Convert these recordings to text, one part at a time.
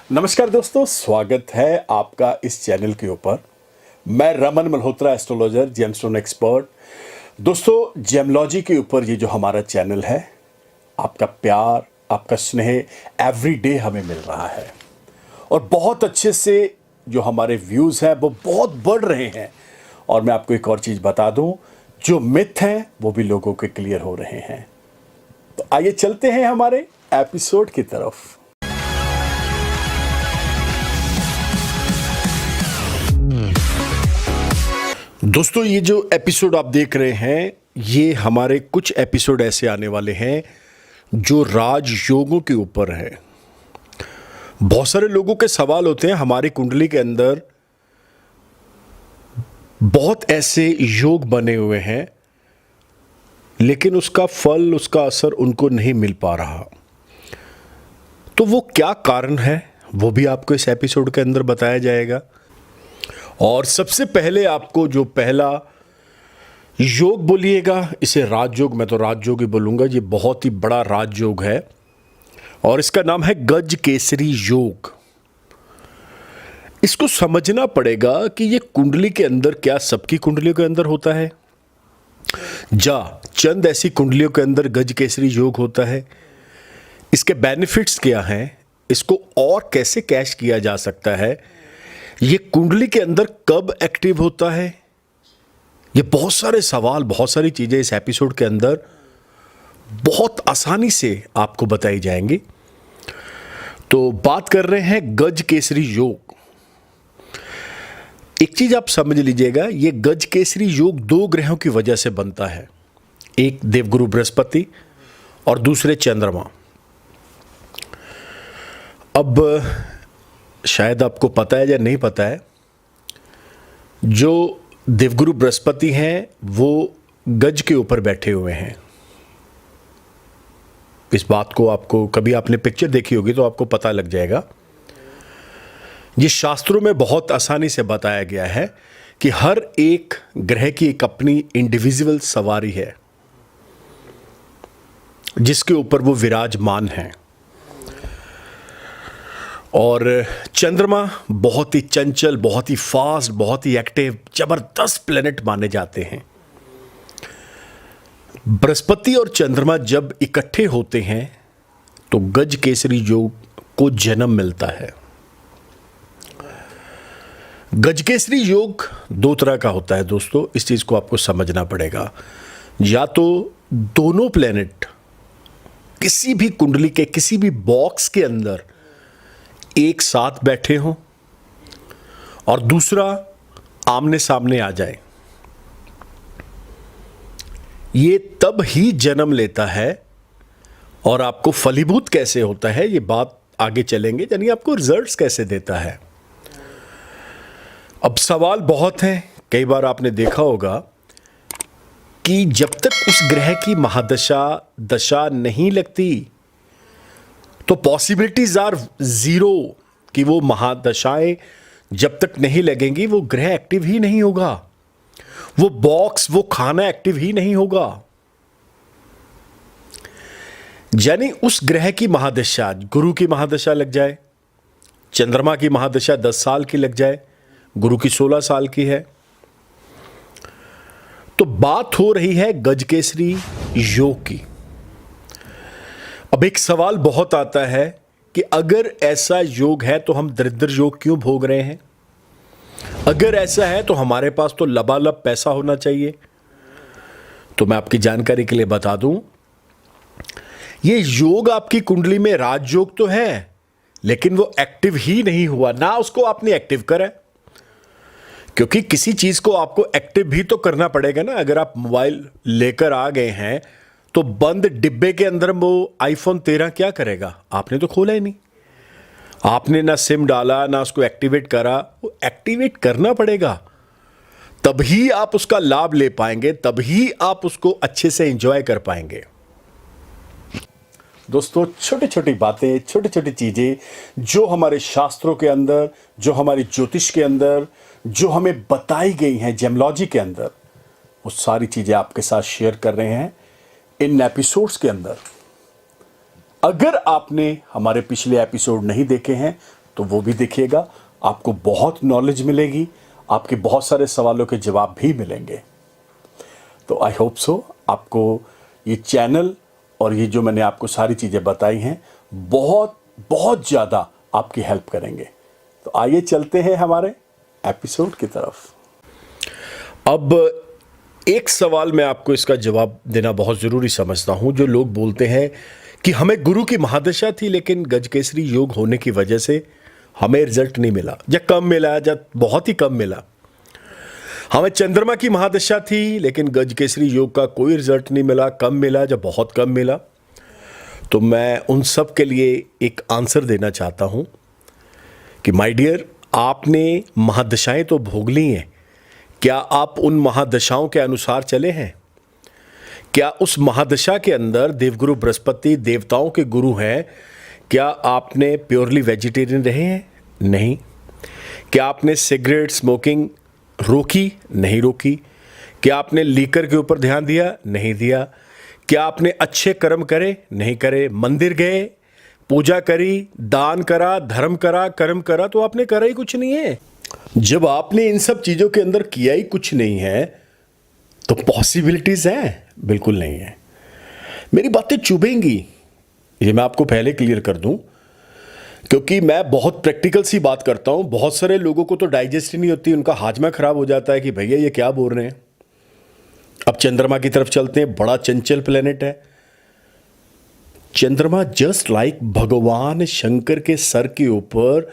नमस्कार दोस्तों, स्वागत है आपका इस चैनल के ऊपर। मैं Raman Malhotra, astrologer, gemstone expert. दोस्तों, जेमलॉजी के ऊपर ये जो हमारा चैनल है, आपका प्यार, आपका स्नेह एवरीडे हमें मिल रहा है और बहुत अच्छे से जो हमारे व्यूज़ हैं वो बहुत बढ़ रहे हैं। और मैं आपको एक और चीज़ बता दूं, जो मिथ हैं वो भी लोगों के क्लियर हो रहे हैं। तो आइए चलते हैं हमारे एपिसोड की तरफ। दोस्तों, ये जो एपिसोड आप देख रहे हैं, ये हमारे कुछ एपिसोड ऐसे आने वाले हैं जो राजयोगों के ऊपर है। बहुत सारे लोगों के सवाल होते हैं, हमारी कुंडली के अंदर बहुत ऐसे योग बने हुए हैं लेकिन उसका फल, उसका असर उनको नहीं मिल पा रहा। तो वो क्या कारण है, वो भी आपको इस एपिसोड के अंदर बताया जाएगा। और सबसे पहले आपको जो पहला योग बोलिएगा, इसे राजयोग, मैं तो राजयोग ही बोलूँगा, ये बहुत ही बड़ा राजयोग है और इसका नाम है गज केसरी योग। इसको समझना पड़ेगा कि ये कुंडली के अंदर, क्या सबकी कुंडलियों के अंदर होता है? चंद ऐसी कुंडलियों के अंदर गज केसरी योग होता है। इसके बेनिफिट्स क्या हैं, इसको और कैसे कैश किया जा सकता है, ये कुंडली के अंदर कब एक्टिव होता है, ये बहुत सारे सवाल, बहुत सारी चीजें इस एपिसोड के अंदर बहुत आसानी से आपको बताई जाएंगी। तो बात कर रहे हैं गज केसरी योग। एक चीज आप समझ लीजिएगा, ये गज केसरी योग दो ग्रहों की वजह से बनता है। एक देवगुरु बृहस्पति और दूसरे चंद्रमा। अब शायद आपको पता है या नहीं पता है, जो देवगुरु बृहस्पति हैं वो गज के ऊपर बैठे हुए हैं। इस बात को आपको, कभी आपने पिक्चर देखी होगी तो आपको पता लग जाएगा। ये शास्त्रों में बहुत आसानी से बताया गया है कि हर एक ग्रह की एक अपनी इंडिविजुअल सवारी है जिसके ऊपर वो विराजमान है। और चंद्रमा बहुत ही चंचल, बहुत ही फास्ट, बहुत ही एक्टिव, जबरदस्त प्लेनेट माने जाते हैं। बृहस्पति और चंद्रमा जब इकट्ठे होते हैं तो गज केसरी योग को जन्म मिलता है। गज केसरी योग दो तरह का होता है दोस्तों, इस चीज को आपको समझना पड़ेगा। या तो दोनों प्लेनेट किसी भी कुंडली के किसी भी बॉक्स के अंदर एक साथ बैठे हों और दूसरा आमने सामने आ जाए। ये तब ही जन्म लेता है। और आपको फलीभूत कैसे होता है, ये बात आगे चलेंगे, यानी आपको रिजल्ट्स कैसे देता है। अब सवाल बहुत हैं। कई बार आपने देखा होगा कि जब तक उस ग्रह की महादशा, दशा नहीं लगती तो पॉसिबिलिटीज आर जीरो कि वो महादशाएं जब तक नहीं लगेंगी वो ग्रह एक्टिव ही नहीं होगा, वो बॉक्स, वो खाना एक्टिव ही नहीं होगा। यानी उस ग्रह की महादशा, गुरु की महादशा लग जाए, चंद्रमा की महादशा 10 साल की लग जाए, गुरु की 16 साल की है, तो बात हो रही है गज केसरी योग की। अब एक सवाल बहुत आता है कि अगर ऐसा योग है तो हम दरिद्र योग क्यों भोग रहे हैं? अगर ऐसा है तो हमारे पास तो लबालब पैसा होना चाहिए। तो मैं आपकी जानकारी के लिए बता दूं, ये योग आपकी कुंडली में राजयोग तो है लेकिन वो एक्टिव ही नहीं हुआ, ना उसको आपने एक्टिव करा। क्योंकि किसी चीज को आपको एक्टिव भी तो करना पड़ेगा ना। अगर आप मोबाइल लेकर आ गए हैं तो बंद डिब्बे के अंदर वो आईफोन 13 क्या करेगा? आपने तो खोला ही नहीं, आपने ना सिम डाला, ना उसको एक्टिवेट करा। वो एक्टिवेट करना पड़ेगा, तभी आप उसका लाभ ले पाएंगे, तभी आप उसको अच्छे से एंजॉय कर पाएंगे। दोस्तों, छोटी छोटी बातें, छोटी छोटी चीजें जो हमारे शास्त्रों के अंदर, जो हमारी ज्योतिष के अंदर, जो हमें बताई गई हैं जेमलॉजी के अंदर, वो सारी चीजें आपके साथ शेयर कर रहे हैं इन एपिसोड्स के अंदर। अगर आपने हमारे पिछले एपिसोड नहीं देखे हैं तो वो भी देखिएगा, आपको बहुत नॉलेज मिलेगी, आपके बहुत सारे सवालों के जवाब भी मिलेंगे। तो आई होप सो आपको ये चैनल और ये जो मैंने आपको सारी चीज़ें बताई हैं बहुत बहुत ज़्यादा आपकी हेल्प करेंगे। तो आइए चलते हैं हमारे एपिसोड की तरफ। अब एक सवाल मैं आपको इसका जवाब देना बहुत ज़रूरी समझता हूँ। जो लोग बोलते हैं कि हमें गुरु की महादशा थी लेकिन गजकेसरी योग होने की वजह से हमें रिजल्ट नहीं मिला, या कम मिला, या बहुत ही कम मिला। हमें चंद्रमा की महादशा थी लेकिन गजकेसरी योग का कोई रिजल्ट नहीं मिला, कम मिला या बहुत कम मिला। तो मैं उन सब के लिए एक आंसर देना चाहता हूँ कि माय डियर, आपने महादशाएं तो भोग ली हैं, क्या आप उन महादशाओं के अनुसार चले हैं? क्या उस महादशा के अंदर देवगुरु बृहस्पति देवताओं के गुरु हैं? क्या आपने प्योरली वेजिटेरियन रहे हैं? नहीं। क्या आपने सिगरेट स्मोकिंग रोकी? नहीं रोकी। क्या आपने लीकर के ऊपर ध्यान दिया? नहीं दिया। क्या आपने अच्छे कर्म करे? नहीं करे। मंदिर गए, पूजा करी, दान करा, धर्म करा, कर्म करा, तो आपने करा ही कुछ नहीं है। जब आपने इन सब चीज़ों के अंदर किया ही कुछ नहीं है तो पॉसिबिलिटीज़ हैं? बिल्कुल नहीं है। मेरी बातें चुभेंगी, ये मैं आपको पहले क्लियर कर दूं, क्योंकि मैं बहुत प्रैक्टिकल सी बात करता हूं। बहुत सारे लोगों को तो डाइजेस्ट ही नहीं होती, उनका हाजमा खराब हो जाता है कि भैया ये क्या बोल रहे हैं। अब चंद्रमा की तरफ चलते हैं, बड़ा चंचल प्लेनेट है चंद्रमा। जस्ट लाइक भगवान शंकर के सर के ऊपर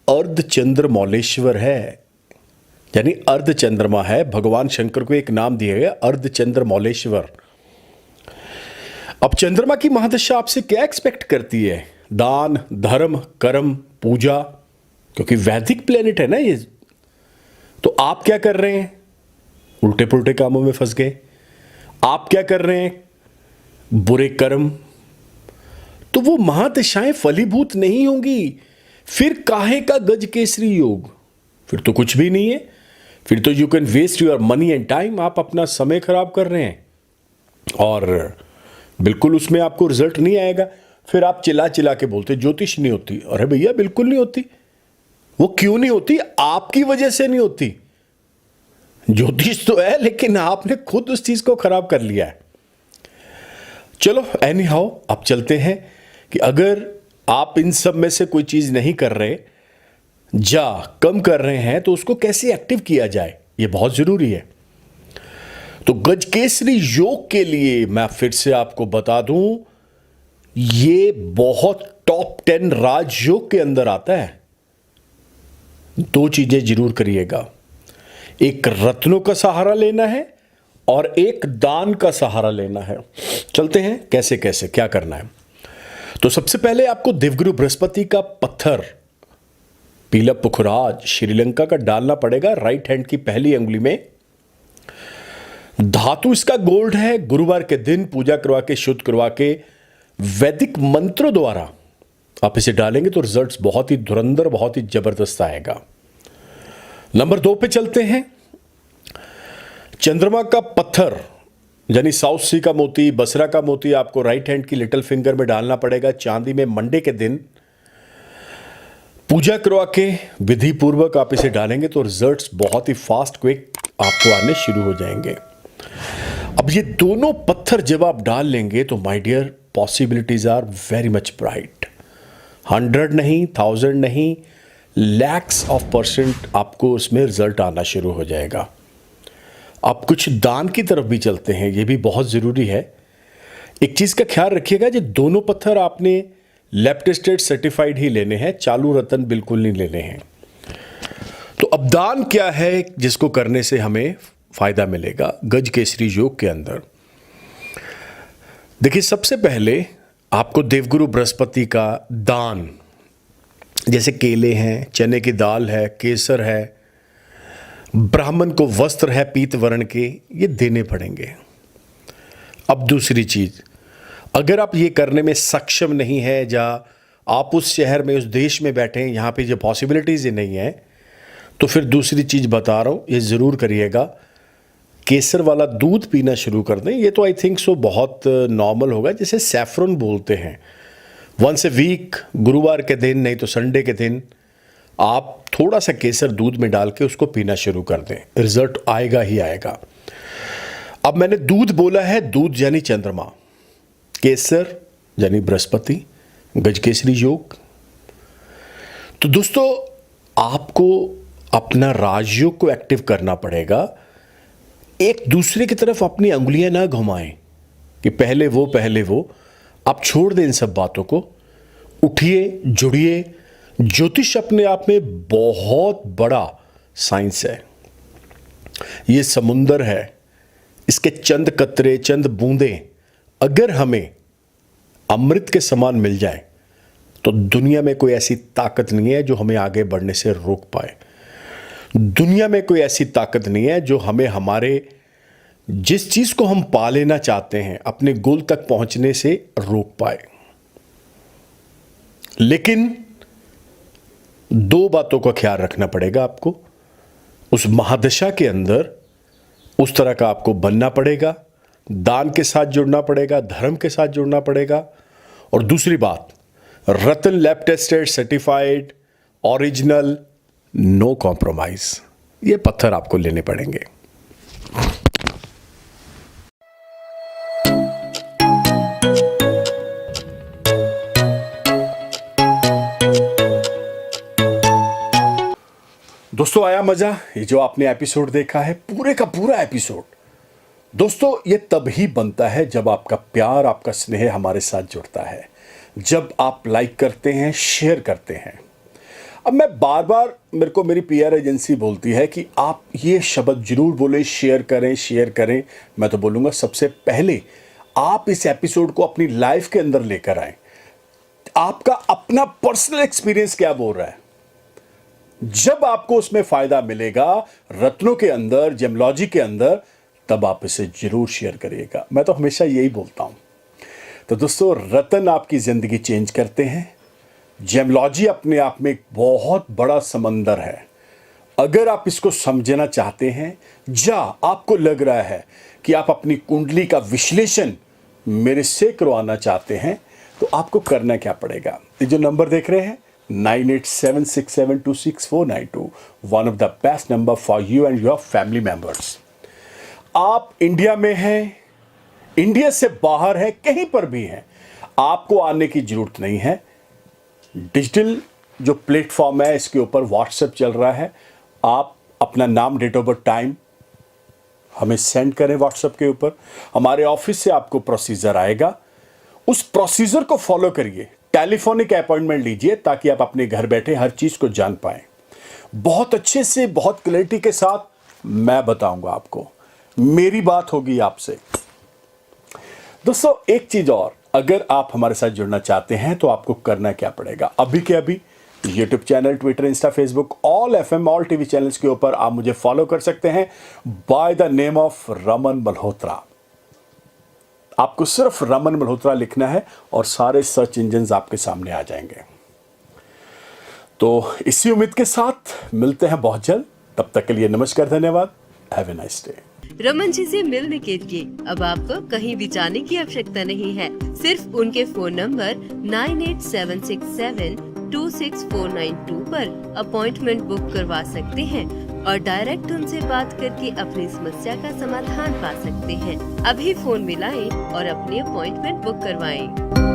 अर्ध चंद्रमौलेश्वर है, यानी अर्ध चंद्रमा है। भगवान शंकर को एक नाम दिया गया, अर्ध चंद्रमौलेश्वर। अब चंद्रमा की महादशा आपसे क्या एक्सपेक्ट करती है? दान, धर्म, कर्म, पूजा, क्योंकि वैदिक प्लेनेट है ना ये। तो आप क्या कर रहे हैं? उल्टे पुल्टे कामों में फंस गए। आप क्या कर रहे हैं? बुरे कर्म। तो वो महादशाएं फलीभूत नहीं होंगी। फिर काहे का गजकेसरी योग? फिर तो कुछ भी नहीं है। फिर तो you can waste your money and time. आप अपना समय खराब कर रहे हैं और बिल्कुल उसमें आपको रिजल्ट नहीं आएगा। फिर आप चिल्ला चिल्ला के बोलते ज्योतिष नहीं होती। अरे भैया बिल्कुल नहीं होती। वो क्यों नहीं होती? आपकी वजह से नहीं होती। ज्योतिष तो है लेकिन आपने खुद उस चीज को खराब कर लिया है। चलो एनी हाउ, अब चलते हैं कि अगर आप इन सब में से कोई चीज नहीं कर रहे या कम कर रहे हैं तो उसको कैसे एक्टिव किया जाए, ये बहुत जरूरी है। तो गजकेसरी योग के लिए मैं फिर से आपको बता दूं, ये बहुत टॉप 10 राजयोग के अंदर आता है। दो चीजें जरूर करिएगा, एक रत्नों का सहारा लेना है और एक दान का सहारा लेना है। चलते हैं कैसे कैसे क्या करना है। तो सबसे पहले आपको देवगुरु बृहस्पति का पत्थर पीला पुखराज श्रीलंका का डालना पड़ेगा राइट हैंड की पहली अंगुली में। धातु इसका गोल्ड है। गुरुवार के दिन पूजा करवा के शुद्ध करवा के वैदिक मंत्रों द्वारा आप इसे डालेंगे तो रिजल्ट्स बहुत ही धुरंधर, बहुत ही जबरदस्त आएगा। नंबर 2 पे चलते हैं। चंद्रमा का पत्थर यानी साउथ सी का मोती, बसरा का मोती आपको राइट हैंड की लिटिल फिंगर में डालना पड़ेगा चांदी में। मंडे के दिन पूजा करवा के विधि पूर्वक आप इसे डालेंगे तो रिजल्ट्स बहुत ही फास्ट क्विक आपको आने शुरू हो जाएंगे। अब ये दोनों पत्थर जब आप डाल लेंगे तो my dear, possibilities are very much bright. 100 नहीं, 1000 नहीं, लैक्स ऑफ परसेंट आपको उसमें रिजल्ट आना शुरू हो जाएगा। आप कुछ दान की तरफ भी चलते हैं, ये भी बहुत ज़रूरी है। एक चीज़ का ख्याल रखिएगा, ये दोनों पत्थर आपने लेफ्ट स्टेट सर्टिफाइड ही लेने हैं, चालू रतन बिल्कुल नहीं लेने हैं। तो अब दान क्या है जिसको करने से हमें फायदा मिलेगा गजकेसरी योग के अंदर? देखिए, सबसे पहले आपको देवगुरु बृहस्पति का दान, जैसे केले हैं, चने की दाल है, केसर है, ब्राह्मण को वस्त्र है पीत वर्ण के, ये देने पड़ेंगे। अब दूसरी चीज, अगर आप ये करने में सक्षम नहीं है या आप उस शहर में, उस देश में बैठे हैं यहाँ पे ये पॉसिबिलिटीज ही नहीं है, तो फिर दूसरी चीज बता रहा हूँ, ये जरूर करिएगा, केसर वाला दूध पीना शुरू कर दें। ये तो आई थिंक सो बहुत नॉर्मल होगा, जैसे सैफरन बोलते हैं। वंस ए वीक, गुरुवार के दिन नहीं तो संडे के दिन आप थोड़ा सा केसर दूध में डाल के उसको पीना शुरू कर दें, रिजल्ट आएगा ही आएगा। अब मैंने दूध बोला है, दूध यानी चंद्रमा, केसर यानी बृहस्पति, गजकेसरी योग। तो दोस्तों आपको अपना राजयोग को एक्टिव करना पड़ेगा। एक दूसरे की तरफ अपनी अंगुलियां ना घुमाएं कि पहले वो। आप छोड़ दें इन सब बातों को, उठिए, जुड़िए। ज्योतिष अपने आप में बहुत बड़ा साइंस है, ये समुंदर है। इसके चंद कतरे, चंद बूंदें अगर हमें अमृत के समान मिल जाए तो दुनिया में कोई ऐसी ताकत नहीं है जो हमें आगे बढ़ने से रोक पाए। दुनिया में कोई ऐसी ताकत नहीं है जो हमें हमारे जिस चीज को हम पा लेना चाहते हैं, अपने गोल तक पहुंचने से रोक पाए। लेकिन दो बातों का ख्याल रखना पड़ेगा आपको। उस महादशा के अंदर उस तरह का आपको बनना पड़ेगा, दान के साथ जुड़ना पड़ेगा, धर्म के साथ जुड़ना पड़ेगा। और दूसरी बात, रतन lab tested, certified, original, no compromise, ये पत्थर आपको लेने पड़ेंगे। दोस्तों आया मजा? ये जो आपने एपिसोड देखा है, पूरे का पूरा एपिसोड, दोस्तों ये तभी बनता है जब आपका प्यार, आपका स्नेह हमारे साथ जुड़ता है, जब आप लाइक करते हैं, शेयर करते हैं। अब मैं बार बार, मेरे को मेरी पीआर एजेंसी बोलती है कि आप ये शब्द जरूर बोले, शेयर करें। मैं तो बोलूँगा सबसे पहले आप इस एपिसोड को अपनी लाइफ के अंदर लेकर आए। आपका अपना पर्सनल एक्सपीरियंस क्या बोल रहा है, जब आपको उसमें फायदा मिलेगा रत्नों के अंदर, जेमलॉजी के अंदर, तब आप इसे जरूर शेयर करिएगा। मैं तो हमेशा यही बोलता हूं। तो दोस्तों रत्न आपकी जिंदगी चेंज करते हैं। जेमलॉजी अपने आप में एक बहुत बड़ा समंदर है। अगर आप इसको समझना चाहते हैं, या आपको लग रहा है कि आप अपनी कुंडली का विश्लेषण मेरे से करवाना चाहते हैं, तो आपको करना क्या पड़ेगा? ये जो नंबर देख रहे हैं 9876726492, one of the best number for you and your family members. आप इंडिया में हैं, इंडिया से बाहर हैं, कहीं पर भी हैं, आपको आने की जरूरत नहीं है। डिजिटल जो प्लेटफॉर्म है, इसके ऊपर व्हाट्सएप चल रहा है। आप अपना नाम, डेट ऑफ बर्थ, टाइम हमें सेंड करें व्हाट्सएप के ऊपर। हमारे ऑफिस से आपको प्रोसीजर आएगा, उस प्रोसीजर को फॉलो करिए। टेलीफोनिक अपॉइंटमेंट लीजिए ताकि आप अपने घर बैठे हर चीज को जान पाएं। बहुत अच्छे से, बहुत क्लैरिटी के साथ मैं बताऊंगा आपको, मेरी बात होगी आपसे। दोस्तों एक चीज और, अगर आप हमारे साथ जुड़ना चाहते हैं तो आपको करना क्या पड़ेगा? अभी के अभी YouTube channel, Twitter, Insta, Facebook, all FM, all TV channels के ऊपर आप मुझे फॉलो कर सकते हैं by the name of Raman Malhotra. आपको सिर्फ रमन मल्होत्रा लिखना है और सारे सर्च इंजन्स आपके सामने आ जाएंगे। तो इसी उम्मीद के साथ मिलते हैं बहुत जल्द। तब तक के लिए नमस्कार, धन्यवाद, have a nice day. Raman ji से मिलने के लिए अब आपको कहीं भी जाने की आवश्यकता नहीं है। सिर्फ उनके फोन नंबर 9876726492 पर अपॉइंटमेंट बुक करवा सकते हैं और डायरेक्ट उनसे बात करके अपनी समस्या का समाधान पा सकते हैं। अभी फोन मिलाएं और अपनी अपॉइंटमेंट बुक करवाएं।